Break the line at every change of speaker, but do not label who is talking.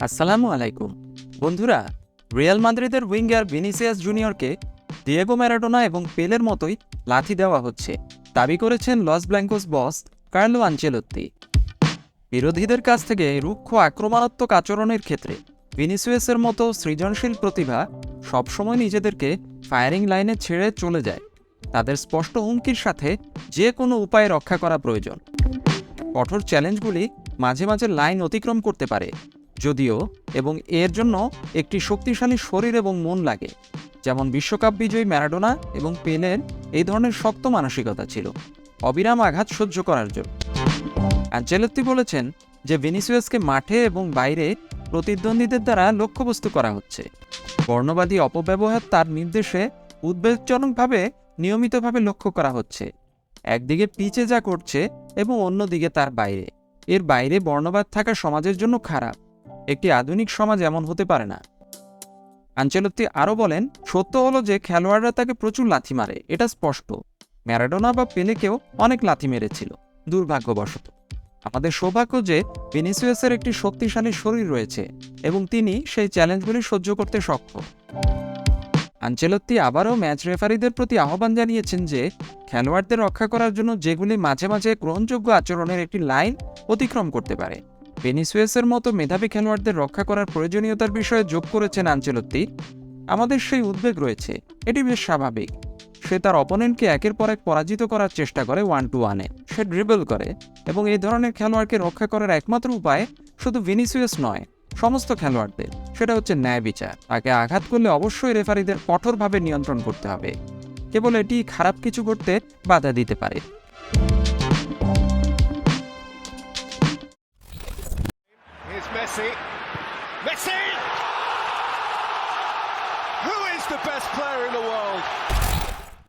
আসসালামু আলাইকুম বন্ধুরা। রিয়াল মাদ্রিদের উইঙ্গার ভিনিসিয়াস জুনিয়রকে ডিয়েগো ম্যারাডোনা এবং পেলের মতোই লাথি দেওয়া হচ্ছে দাবি করেছেন লস ব্ল্যাঙ্কোস বস কার্লো আনচেলত্তি। বিরোধীদের কাছ থেকে রুক্ষ আক্রমণাত্মক আচরণের ক্ষেত্রে ভিনিসিয়াসের মতো সৃজনশীল প্রতিভা সবসময় নিজেদেরকে ফায়ারিং লাইনে ছেড়ে চলে যায়। তাদের স্পষ্ট হুমকির সাথে যে কোনো উপায়ে রক্ষা করা প্রয়োজন। কঠোর চ্যালেঞ্জগুলি মাঝে মাঝে লাইন অতিক্রম করতে পারে যদিও, এবং এর জন্য একটি শক্তিশালী শরীর এবং মন লাগে, যেমন বিশ্বকাপ বিজয়ী ম্যারাডোনা এবং পেলের এই ধরনের শক্ত মানসিকতা ছিল অবিরাম আঘাত সহ্য করার জন্য। আনচেলত্তি বলেছেন যে ভিনিসিয়াসকে মাঠে এবং বাইরে প্রতিদ্বন্দ্বীদের দ্বারা লক্ষ্যবস্তু করা হচ্ছে। বর্ণবাদী অপব্যবহার তার নির্দেশে উদ্বেগজনকভাবে নিয়মিতভাবে লক্ষ্য করা হচ্ছে, একদিকে পিচে যা করছে এবং অন্যদিকে তার বাইরে। এর বাইরে বর্ণবাদ থাকা সমাজের জন্য খারাপ। একটি আধুনিক সমাজ এমন হতে পারে না। আনচেলত্তি আরও বলেন, সত্য হলো যে খেলোয়াড়রা তাকে প্রচুর লাথি মারে, এটা স্পষ্ট। ম্যারাডোনা বা পেলেকেও অনেক লাথি মেরেছিল, দুর্ভাগ্যবশত। আমাদের সৌভাগ্য যে ভিনিসিয়াসের একটি শক্তিশালী শরীর রয়েছে এবং তিনি সেই চ্যালেঞ্জগুলি সহ্য করতে সক্ষম। আনচেলত্তি আবারও ম্যাচ রেফারিদের প্রতি আহ্বান জানিয়েছেন যে খেলোয়াড়দের রক্ষা করার জন্য যেগুলি মাঝে মাঝে গ্রহণযোগ্য আচরণের একটি লাইন অতিক্রম করতে পারে। ভিনিসিয়াসের মতো মেধাবী খেলোয়াড়দের রক্ষা করার প্রয়োজনীয়তার বিষয়ে যোগ করেছেন আনচেলত্তি, আমাদের সেই উদ্বেগ রয়েছে, এটি বেশ স্বাভাবিক। সে তার অপোনেন্টকে একের পর এক পরাজিত করার চেষ্টা করে 1-1-এ, সে ড্রিবল করে, এবং এই ধরনের খেলোয়াড়কে রক্ষা করার একমাত্র উপায় শুধু ভিনিসিয়াস নয়, সমস্ত খেলোয়াড়দের, সেটা হচ্ছে ন্যায় বিচার। তাকে আঘাত করলে অবশ্যই রেফারিদের কঠোরভাবে নিয়ন্ত্রণ করতে হবে, কেবল এটি খারাপ কিছু করতে বাধা দিতে পারে।
Messi! Messi! Who is the best player in the world?